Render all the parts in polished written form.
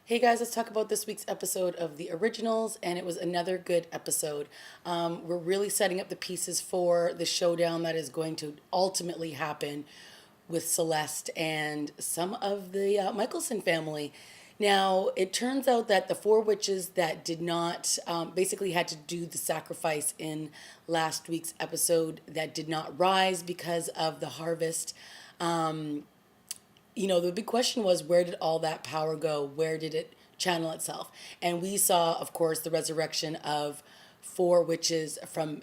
Hey guys, let's talk about this week's episode of The Originals, and it was another good episode. We're really setting up the pieces for the showdown that is going to ultimately happen with Celeste and some of the Michelson family. Now, it turns out that the four witches that did not basically had to do the sacrifice in last week's episode that did not rise because of the harvest. The big question was, where did all that power go? Where did it channel itself? And we saw, of course, the resurrection of four witches from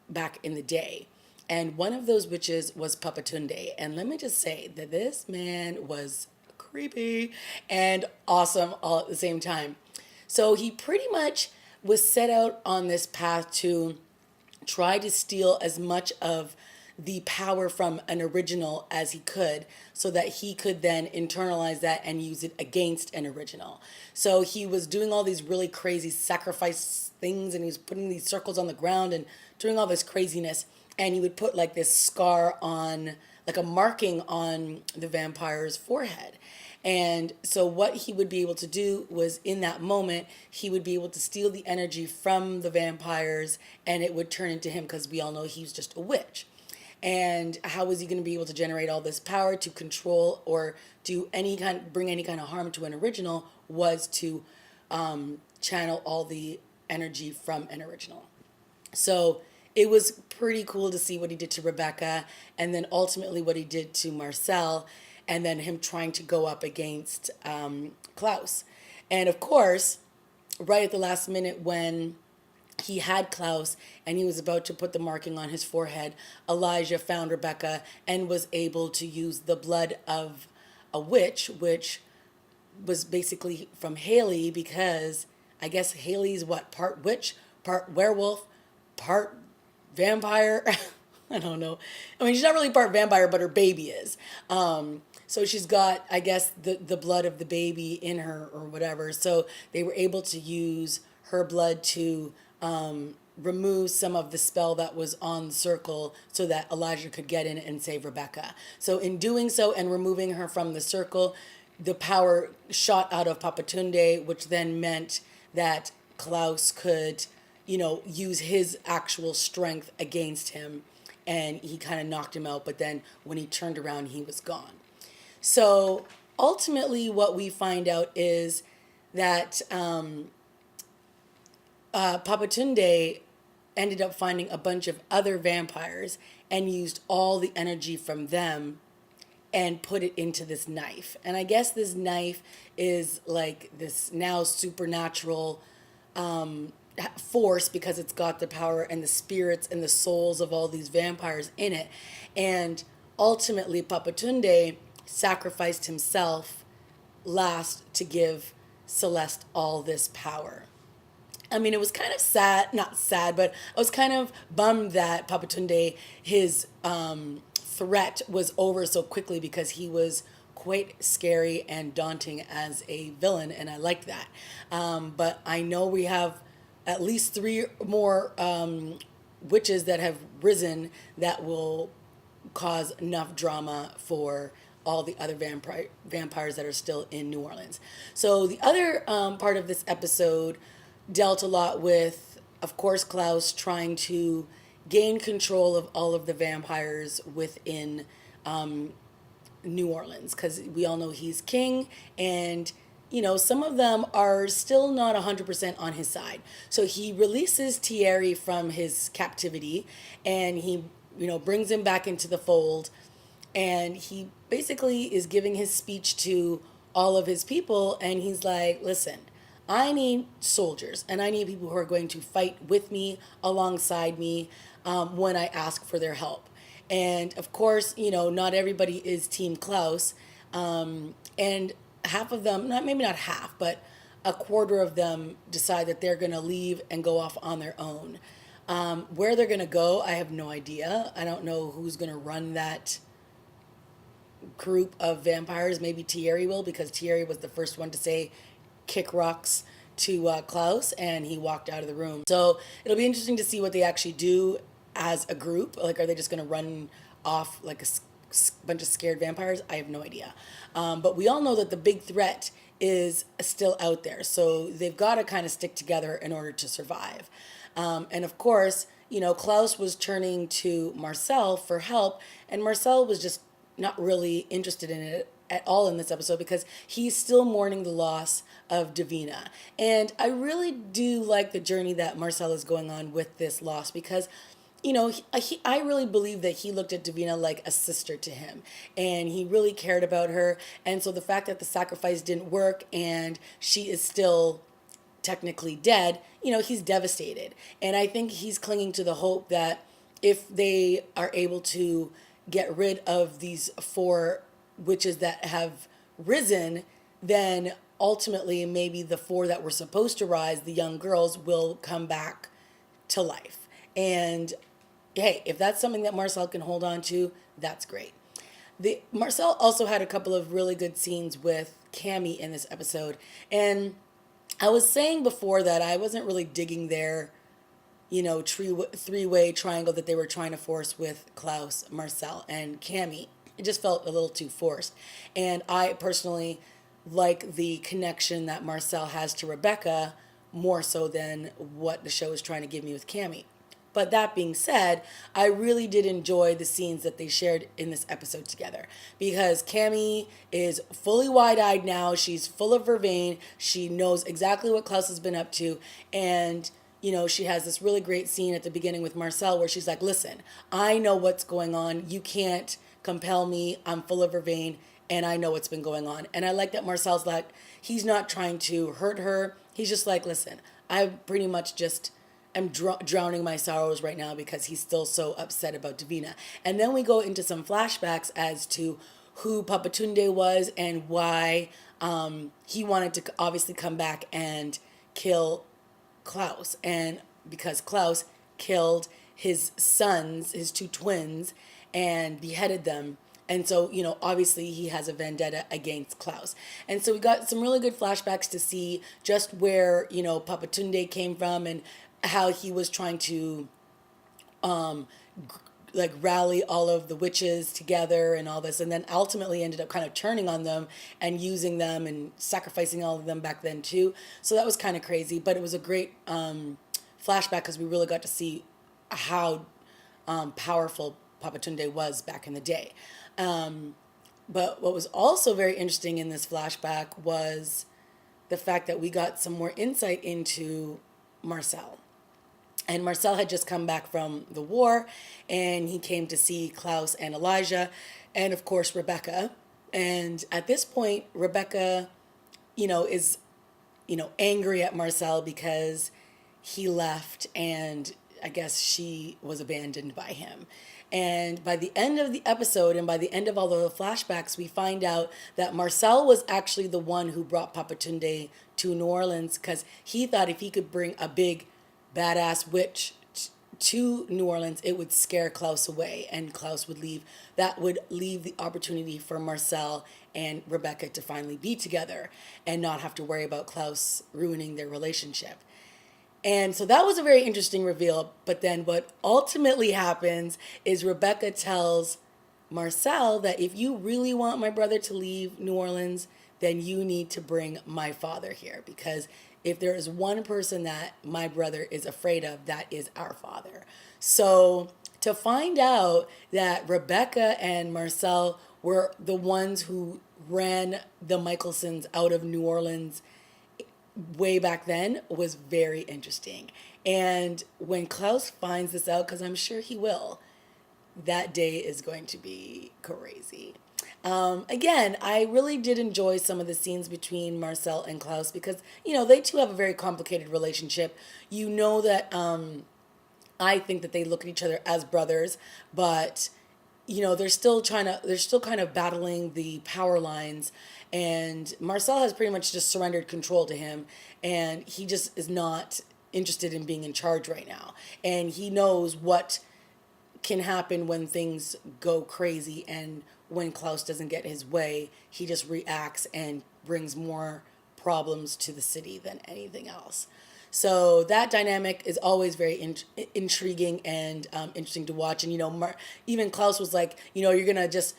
back in the day. And one of those witches was Papatunde. And let me just say that this man was creepy and awesome all at the same time. So he pretty much was set out on this path to try to steal as much of the power from an original as he could so that he could then internalize that and use it against an original. So he was doing all these really crazy sacrifice things, and he was putting these circles on the ground and doing all this craziness. And he would put like this scar on, like a marking on the vampire's forehead. And so, what he would be able to do was, in that moment, he would be able to steal the energy from the vampires and it would turn into him, because we all know he's just a witch. And how was he going to be able to generate all this power to control or bring any kind of harm to an original? Was to channel all the energy from an original. So it was pretty cool to see what he did to Rebecca, and then ultimately what he did to Marcel, and then him trying to go up against Klaus. And of course, right at the last minute when he had Klaus and he was about to put the marking on his forehead, Elijah found Rebecca and was able to use the blood of a witch, which was basically from Haley, because I guess Haley's what, part witch, part werewolf, part vampire. I don't know. I mean, she's not really part vampire, but her baby is. So she's got, I guess, the blood of the baby in her or whatever. So they were able to use her blood to remove some of the spell that was on the circle so that Elijah could get in and save Rebecca. So in doing so and removing her from the circle, the power shot out of Papatunde, which then meant that Klaus could, use his actual strength against him. And he kind of knocked him out. But then when he turned around, he was gone. So ultimately, what we find out is that Papatunde ended up finding a bunch of other vampires and used all the energy from them and put it into this knife. And I guess this knife is like this now supernatural force, because it's got the power and the spirits and the souls of all these vampires in it. And ultimately, Papatunde sacrificed himself last to give Celeste all this power. I mean, it was kind of sad, not sad, but I was kind of bummed that Papatunde, his threat was over so quickly, because he was quite scary and daunting as a villain, and I liked that. But I know we have at least three more witches that have risen that will cause enough drama for all the other vampires that are still in New Orleans. So the other part of this episode dealt a lot with, of course, Klaus trying to gain control of all of the vampires within New Orleans, because we all know he's king, and some of them are still not 100% on his side. So he releases Thierry from his captivity, and he brings him back into the fold, and he basically is giving his speech to all of his people, and he's like, listen, I need soldiers, and I need people who are going to fight with me, alongside me, when I ask for their help. And of course, not everybody is Team Klaus. And half of them, maybe not half, but a quarter of them decide that they're going to leave and go off on their own. Where they're going to go, I have no idea. I don't know who's going to run that group of vampires. Maybe Thierry will, because Thierry was the first one to say kick rocks to Klaus, and he walked out of the room. So it'll be interesting to see what they actually do as a group. Like, are they just going to run off like a bunch of scared vampires? I have no idea. But we all know that the big threat is still out there. So they've got to kind of stick together in order to survive. And of course, Klaus was turning to Marcel for help, and Marcel was just not really interested in it at all in this episode because he's still mourning the loss of Davina. And I really do like the journey that Marcel is going on with this loss because I really believe that he looked at Davina like a sister to him, and he really cared about her. And so the fact that the sacrifice didn't work and she is still technically dead, he's devastated. And I think he's clinging to the hope that if they are able to get rid of these four witches that have risen, then ultimately maybe the four that were supposed to rise, the young girls, will come back to life. And hey, if that's something that Marcel can hold on to, that's great. Marcel also had a couple of really good scenes with Cammy in this episode. And I was saying before that I wasn't really digging their, three-way triangle that they were trying to force with Klaus, Marcel, and Cammy. It just felt a little too forced. And I personally like the connection that Marcel has to Rebecca more so than what the show is trying to give me with Cammy. But that being said, I really did enjoy the scenes that they shared in this episode together because Cammy is fully wide-eyed now. She's full of vervain. She knows exactly what Klaus has been up to. And, she has this really great scene at the beginning with Marcel where she's like, listen, I know what's going on. You can't compel me. I'm full of vervain and I know what's been going on. And I like that Marcel's like, he's not trying to hurt her. He's just like, listen, I pretty much just am drowning my sorrows right now because he's still so upset about Davina. And then we go into some flashbacks as to who Papatunde was and why he wanted to obviously come back and kill Klaus. And because Klaus killed his sons, his two twins, and beheaded them. And so, obviously he has a vendetta against Klaus. And so we got some really good flashbacks to see just where, Papatunde came from and how he was trying to rally all of the witches together and all this, and then ultimately ended up kind of turning on them and using them and sacrificing all of them back then too. So that was kind of crazy, but it was a great flashback because we really got to see how powerful Papatunde was back in the day. But what was also very interesting in this flashback was the fact that we got some more insight into Marcel. And Marcel had just come back from the war, and he came to see Klaus and Elijah, and of course Rebecca. And at this point, Rebecca, is, angry at Marcel because he left, and I guess she was abandoned by him. And by the end of the episode and by the end of all the flashbacks, we find out that Marcel was actually the one who brought Papatunde to New Orleans because he thought if he could bring a big badass witch to New Orleans, it would scare Klaus away and Klaus would leave. That would leave the opportunity for Marcel and Rebecca to finally be together and not have to worry about Klaus ruining their relationship. And so that was a very interesting reveal. But then what ultimately happens is Rebecca tells Marcel that if you really want my brother to leave New Orleans, then you need to bring my father here, because if there is one person that my brother is afraid of, that is our father. So to find out that Rebecca and Marcel were the ones who ran the Michelsons out of New Orleans way back then was very interesting. And when Klaus finds this out, because I'm sure he will, that day is going to be crazy. Again, I really did enjoy some of the scenes between Marcel and Klaus because, they two have a very complicated relationship. That I think that they look at each other as brothers, but, they're still kind of battling the power lines. And Marcel has pretty much just surrendered control to him, and he just is not interested in being in charge right now. And he knows what can happen when things go crazy, and when Klaus doesn't get his way, he just reacts and brings more problems to the city than anything else. So that dynamic is always very intriguing and interesting to watch. And, even Klaus was like, you're going to just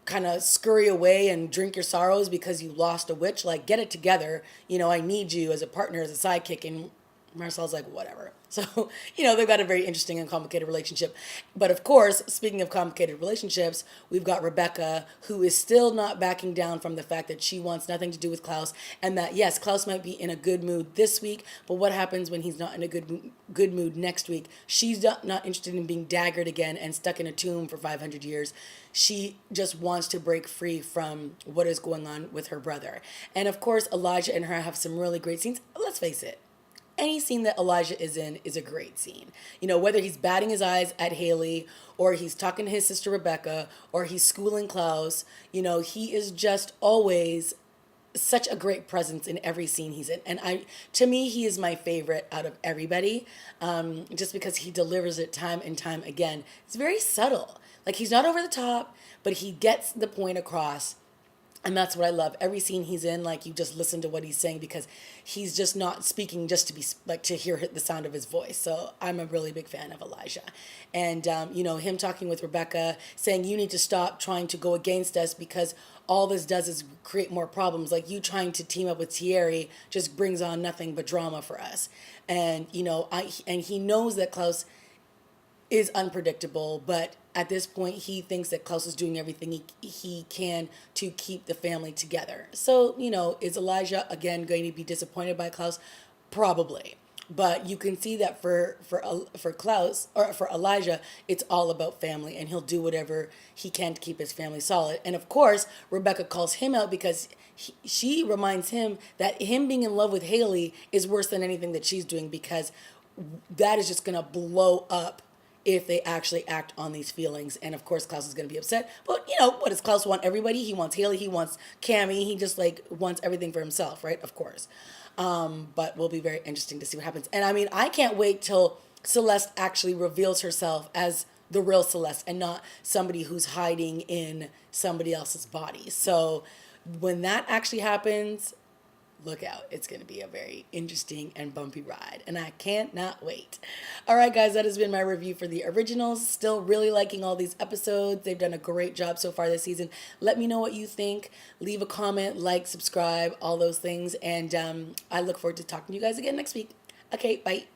kind of scurry away and drink your sorrows because you lost a witch. Like, get it together. I need you as a partner, as a sidekick. And Marcel's like, whatever. So, they've got a very interesting and complicated relationship. But of course, speaking of complicated relationships, we've got Rebecca, who is still not backing down from the fact that she wants nothing to do with Klaus. And that, yes, Klaus might be in a good mood this week, but what happens when he's not in a good mood next week? She's not interested in being daggered again and stuck in a tomb for 500 years. She just wants to break free from what is going on with her brother. And of course, Elijah and her have some really great scenes. Let's face it, any scene that Elijah is in is a great scene. Whether he's batting his eyes at Haley, or he's talking to his sister Rebecca, or he's schooling Klaus, he is just always such a great presence in every scene he's in. And to me, he is my favorite out of everybody, just because he delivers it time and time again. It's very subtle. Like, he's not over the top, but he gets the point across. And that's what I love. Every scene he's in, like, you just listen to what he's saying, because he's just not speaking just to be like to hear the sound of his voice. So I'm a really big fan of Elijah. And, him talking with Rebecca, saying, you need to stop trying to go against us because all this does is create more problems. Like, you trying to team up with Thierry just brings on nothing but drama for us. And, and he knows that Klaus is unpredictable, but at this point, he thinks that Klaus is doing everything he can to keep the family together. So, is Elijah, again, going to be disappointed by Klaus? Probably. But you can see that for Klaus, or for Elijah, it's all about family, and he'll do whatever he can to keep his family solid. And of course, Rebecca calls him out because she reminds him that him being in love with Haley is worse than anything that she's doing, because that is just going to blow up if they actually act on these feelings. And of course, Klaus is going to be upset. But, what does Klaus want? Everybody? He wants Haley. He wants Cammy. He just, wants everything for himself, right? Of course. But will be very interesting to see what happens. And, I can't wait till Celeste actually reveals herself as the real Celeste and not somebody who's hiding in somebody else's body. So when that actually happens, look out. It's going to be a very interesting and bumpy ride, and I can't not wait. All right, guys, that has been my review for the originals. Still really liking all these episodes. They've done a great job so far this season. Let me know what you think. Leave a comment, like, subscribe, all those things, and I look forward to talking to you guys again next week. Okay, bye.